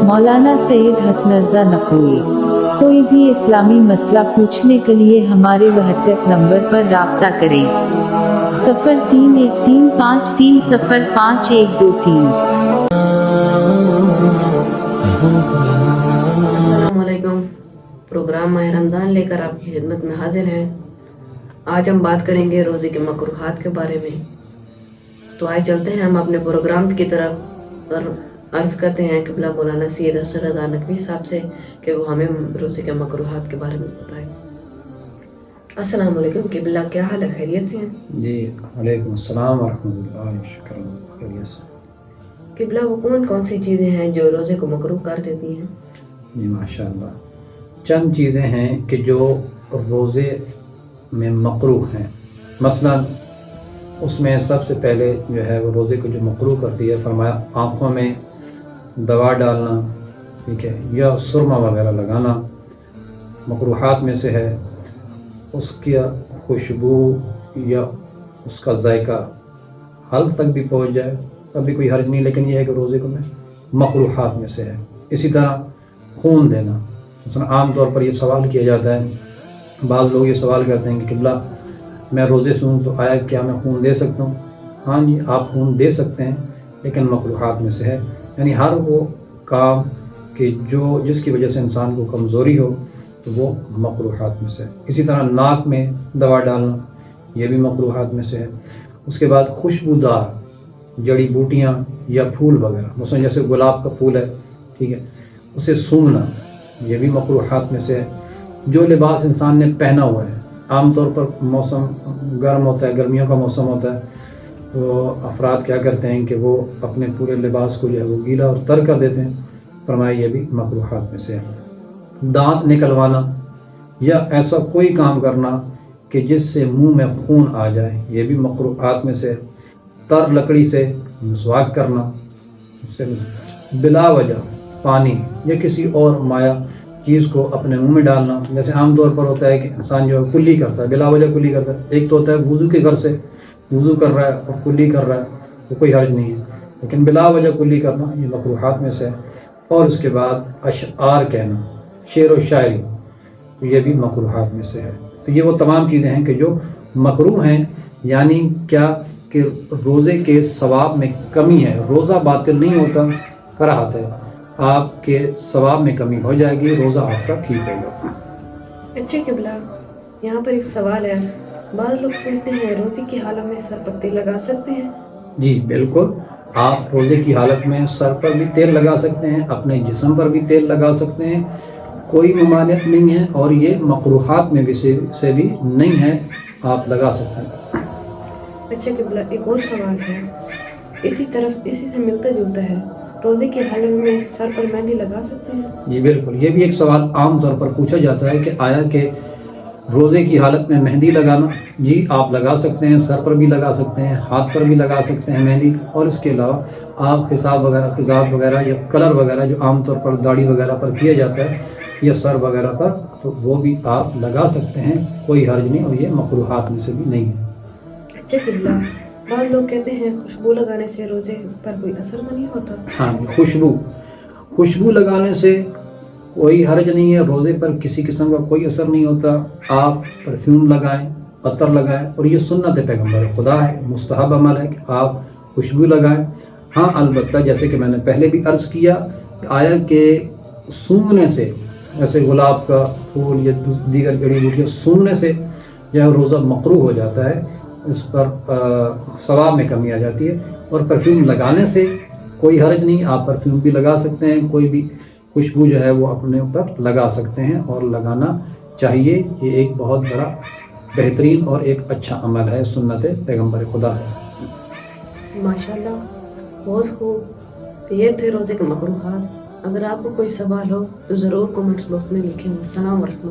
मौलाना सैयद हसन रज़ा नक़वी। कोई भी इस्लामी मसला पूछने के लिए हमारे व्हाट्सएप नंबर पर राब्ता करें 031353055123। अस्सलामुअलैकुम। प्रोग्राम माह रमज़ान लेकर आपकी खिदमत में हाजिर हैं। आज हम बात करेंगे रोज़े के मकरूहात के बारे में। तो आइए चलते हैं हम अपने प्रोग्राम की तरफ और अर्ज़ करते हैं क़िबला मौलाना सैयद हसन रज़ा नक़वी साहब से कि वो हमें रोज़े के मकरूहात के बारे में बताएं। अस्सलाम वालेकुम क़िबला, क्या हाल है? खैरियत से हैं? जी वालेकुम अस्सलाम व रहमतुल्लाहि खैरियत से। क़िबला, वो कौन कौन सी चीज़ें हैं जो रोज़े को मकरूह कर देती हैं? जी माशाअल्लाह, चंद चीज़ें हैं कि जो रोज़े में मकरूह हैं। मसलन उसमें सबसे पहले जो है वो रोज़े को जो मकरूह करती है, फरमाया आँखों में दवा डालना, ठीक है, या सुरमा वगैरह लगाना मकरूहात में से है। उसकी खुशबू या उसका जायका हल्क तक भी पहुंच जाए तब भी कोई हर्ज नहीं, लेकिन यह है कि रोज़े को में मकरूहात में से है। इसी तरह खून देना, मसलन आम तौर पर ये सवाल किया जाता है, बाज़ लोग ये सवाल करते हैं कि क़िबला मैं रोज़े से हूँ तो आया क्या मैं खून दे सकता हूँ? हाँ जी, आप खून दे सकते हैं, लेकिन मकरूहात में से है। यानी हर वो काम कि जो जिसकी वजह से इंसान को कमज़ोरी हो तो वो मकरूहात में से है। इसी तरह नाक में दवा डालना, ये भी मकरूहात में से है। उसके बाद खुशबूदार जड़ी बूटियाँ या फूल वगैरह, मसलन जैसे गुलाब का फूल है, ठीक है, उसे सूंघना, ये भी मकरूहात में से है। जो लिबास इंसान ने पहना हुआ है, आम तौर पर मौसम गर्म होता है, गर्मियों का मौसम होता है, तो अफराद क्या करते हैं कि वो अपने पूरे लिबास को जो है वो गीला और तर कर देते हैं, फरमाया ये भी मकरूहात में से है। दांत निकलवाना या ऐसा कोई काम करना कि जिससे मुंह में खून आ जाए, ये भी मकरूहात में से है। तर लकड़ी से मिसवाक करना, उससे बिला वजह पानी या किसी और माया चीज़ को अपने मुंह में डालना, जैसे आम तौर पर होता है कि इंसान जो है कुल्ली करता है, बिला वजह कुल्ली करता है। एक तो होता है वज़ू के घर से वज़ू कर रहा है और कुल्ली कर रहा है तो कोई हर्ज नहीं है, लेकिन बिला वजह कुल्ली करना ये मकरूहात में से है। और उसके बाद अशआर कहना, शेर व शायरी, तो ये भी मकरूहात में से है। तो ये वो तमाम चीज़ें हैं कि जो मकरूह हैं, यानी क्या कि रोज़े के सवाब में कमी है। रोज़ा बातिल नहीं होता, कराहत है, आपके सवाब में कमी हो जाएगी, रोज़ा आपका ठीक होगा। अच्छा क़िबला, यहाँ पर एक सवाल है, बाज़ लोग पूछते हैं रोज़े की हालत में सर पर तेल लगा सकते हैं? जी बिल्कुल, आप रोज़े की हालत में सर पर भी तेल लगा सकते हैं, अपने जिस्म पर भी तेल लगा सकते हैं, कोई ममानियत नहीं है और ये मकरूहात में भी से भी नहीं है, आप लगा सकते हैं। अच्छा क़िबला, एक और सवाल है, इसी से मिलता जुलता है, रोज़े की हालत में सर पर मेहंदी लगा सकते हैं? जी बिल्कुल, ये भी एक सवाल आम तौर पर पूछा जाता है कि आया कि रोज़े की हालत में मेहंदी लगाना, जी आप लगा सकते हैं, सर पर भी लगा सकते हैं, हाथ पर भी लगा सकते हैं मेहंदी। और इसके अलावा आप खिसाब वगैरह या कलर वगैरह जो आम तौर पर दाढ़ी वगैरह पर किया जाता है या सर वगैरह पर, तो वो भी आप लगा सकते हैं, कोई हर्ज नहीं, और ये मकरूहात में से भी नहीं है। अच्छा क़िबला, बाज़ लोग कहते हैं खुशबू लगाने से रोज़े पर कोई असर तो नहीं होता? हाँ, खुशबू लगाने से कोई हर्ज नहीं है, रोज़े पर किसी किस्म का कोई असर नहीं होता। आप परफ्यूम लगाएं, अतर लगाएं, और ये सुन्नत पैगम्बर खुदा है, मुस्तहब अमल है कि आप खुशबू लगाएं। हाँ अलबत्ता, जैसे कि मैंने पहले भी अर्ज़ किया, आया कि सूंघने से, जैसे गुलाब का फूल या दीगर जड़ी बूटियाँ सूंघने से जो है रोज़ा मकरूह हो जाता है, इस पर सवाब में कमी आ जाती है। और परफ्यूम लगाने से कोई हर्ज नहीं, आप परफ्यूम भी लगा सकते हैं, कोई भी खुशबू जो है वो अपने ऊपर लगा सकते हैं और लगाना चाहिए। ये एक बहुत बड़ा बेहतरीन और एक अच्छा अमल है, सुन्नत पैगम्बर खुदा है। माशाल्लाह, बहुत खूब। तो ये थे रोज़े के मकरूहात। अगर आपको कोई सवाल हो तो ज़रूर कमेंट्स बॉक्स में लिखें। अस्सलाम वालेकुम।